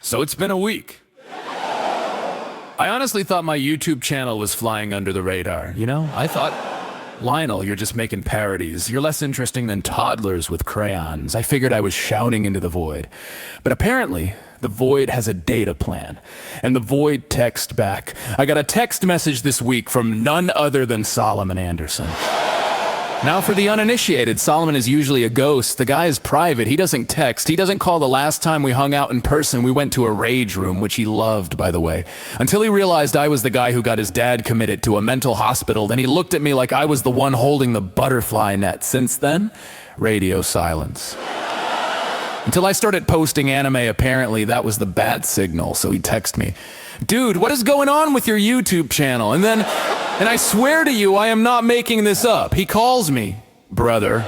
So it's been a week. I honestly thought my YouTube channel was flying under the radar, you know? I thought, Lionel, you're just making parodies. You're less interesting than toddlers with crayons. I figured I was shouting into the void. But apparently, the void has a data plan. And the void texts back. I got a text message this week from none other than Solomon Anderson. Now for the uninitiated, Solomon is usually a ghost. The guy is private. He doesn't text. He doesn't call. The last time we hung out in person, we went to a rage room, which he loved, by the way. Until he realized I was the guy who got his dad committed to a mental hospital. Then he looked at me like I was the one holding the butterfly net. Since then, radio silence. Until I started posting anime, apparently that was the bat signal, so he'd text me, "Dude, what is going on with your YouTube channel?" And I swear to you, I am not making this up. He calls me, brother,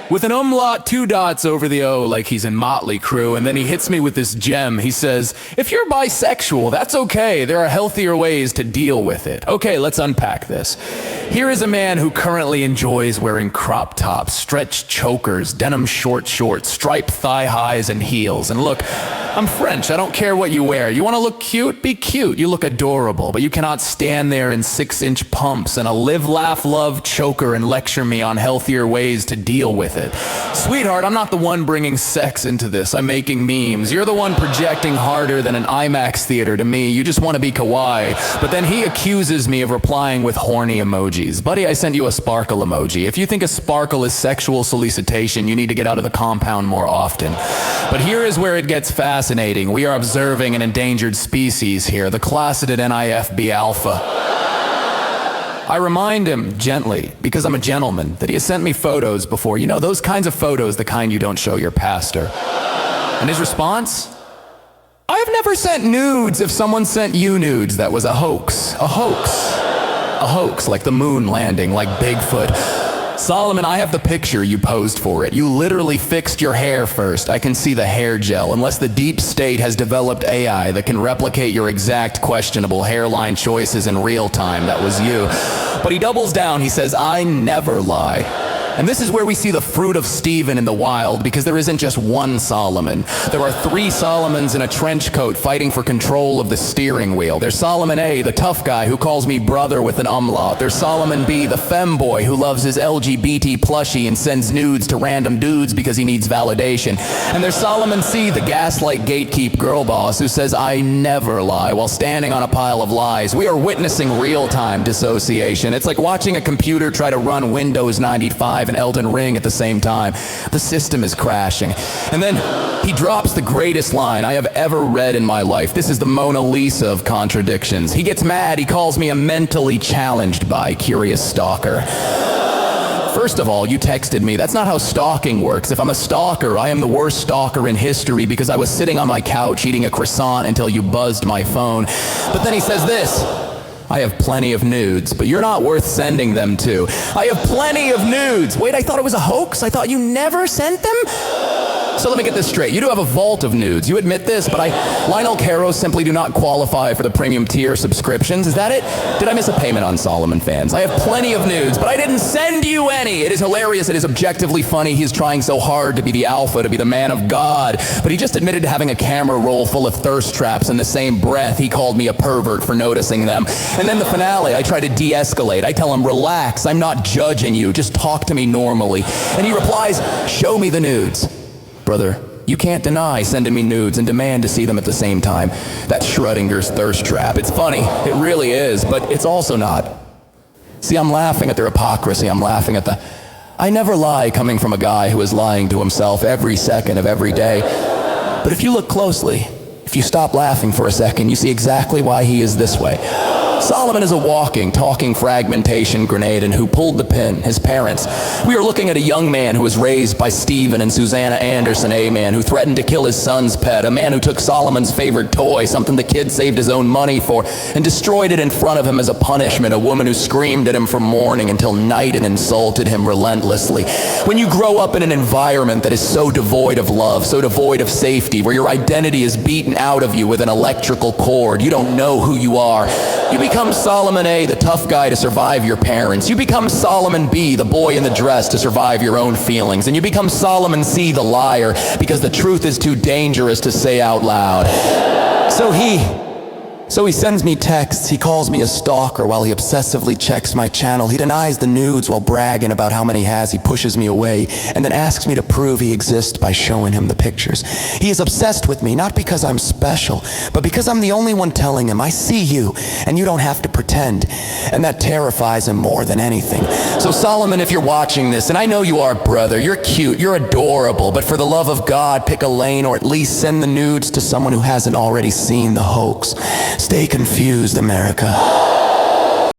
with an umlaut, 2 dots over the O like he's in Motley Crue, and then he hits me with this gem. He says, "If you're bisexual, that's okay. There are healthier ways to deal with it." Okay, let's unpack this. Here is a man who currently enjoys wearing crop tops, stretched chokers, denim short shorts, striped thigh highs, and heels. And look, I'm French. I don't care what you wear. You want to look cute? Be cute. You look adorable, but you cannot stand there in 6-inch pumps and a live, laugh, love choker and lecture me on healthier ways to deal with it. Sweetheart, I'm not the one bringing sex into this. I'm making memes. You're the one projecting harder than an IMAX theater to me. You just want to be kawaii. But then he accuses me of replying with horny emojis. Buddy, I sent you a sparkle emoji. If you think a sparkle is sexual solicitation, you need to get out of the compound more often. But here is where it gets fascinating. We are observing an endangered species here, the classeted NIFB alpha. I remind him gently, because I'm a gentleman, that he has sent me photos before. You know, those kinds of photos, the kind you don't show your pastor. And his response? "I have never sent nudes. If someone sent you nudes, that was a hoax. A hoax. A hoax, like the moon landing, like Bigfoot." Solomon, I have the picture. You posed for it. You literally fixed your hair first. I can see the hair gel. Unless the deep state has developed AI that can replicate your exact questionable hairline choices in real time, that was you. But he doubles down. He says, "I never lie." And this is where we see the fruit of Stephen in the wild, because there isn't just one Solomon. There are 3 Solomons in a trench coat fighting for control of the steering wheel. There's Solomon A, the tough guy who calls me brother with an umlaut. There's Solomon B, the femboy who loves his LGBT plushie and sends nudes to random dudes because he needs validation. And there's Solomon C, the gaslight gatekeep girl boss who says I never lie while standing on a pile of lies. We are witnessing real-time dissociation. It's like watching a computer try to run Windows 95 and Elden Ring at the same time. The system is crashing. And then he drops the greatest line I have ever read in my life. This is the Mona Lisa of contradictions. He gets mad. He calls me a mentally challenged by curious stalker. First of all, you texted me. That's not how stalking works. If I'm a stalker, I am the worst stalker in history because I was sitting on my couch eating a croissant until you buzzed my phone. But then he says this: "I have plenty of nudes, but you're not worth sending them to." I have plenty of nudes. Wait, I thought it was a hoax? I thought you never sent them? So let me get this straight. You do have a vault of nudes. You admit this, but Lionel Caro, simply do not qualify for the premium tier subscriptions. Is that it? Did I miss a payment on Solomon fans? I have plenty of nudes, but I didn't send you any. It is hilarious. It is objectively funny. He's trying so hard to be the alpha, to be the man of God. But he just admitted to having a camera roll full of thirst traps. In the same breath, he called me a pervert for noticing them. And then the finale, I try to de-escalate. I tell him, "Relax, I'm not judging you. Just talk to me normally." And he replies, "Show me the nudes." Brother, you can't deny sending me nudes and demand to see them at the same time. That's Schrödinger's thirst trap. It's funny. It really is, but it's also not. See, I'm laughing at their hypocrisy. I'm laughing at the "I never lie" coming from a guy who is lying to himself every second of every day. But if you look closely, if you stop laughing for a second, you see exactly why he is this way. Solomon is a walking, talking fragmentation grenade, and who pulled the pin? His parents. We are looking at a young man who was raised by Stephen and Susanna Anderson, a man who threatened to kill his son's pet, a man who took Solomon's favorite toy, something the kid saved his own money for, and destroyed it in front of him as a punishment, a woman who screamed at him from morning until night and insulted him relentlessly. When you grow up in an environment that is so devoid of love, so devoid of safety, where your identity is beaten out of you with an electrical cord, you don't know who you are. You become Solomon A, the tough guy to survive your parents. You become Solomon B, the boy in the dress, to survive your own feelings. And you become Solomon C, the liar, because the truth is too dangerous to say out loud. So he sends me texts, he calls me a stalker while he obsessively checks my channel. He denies the nudes while bragging about how many he has. He pushes me away and then asks me to prove he exists by showing him the pictures. He is obsessed with me, not because I'm special, but because I'm the only one telling him, I see you, and you don't have to pretend. And that terrifies him more than anything. So Solomon, if you're watching this, and I know you are, brother, you're cute, you're adorable, but for the love of God, pick a lane or at least send the nudes to someone who hasn't already seen the hoax. Stay confused, America.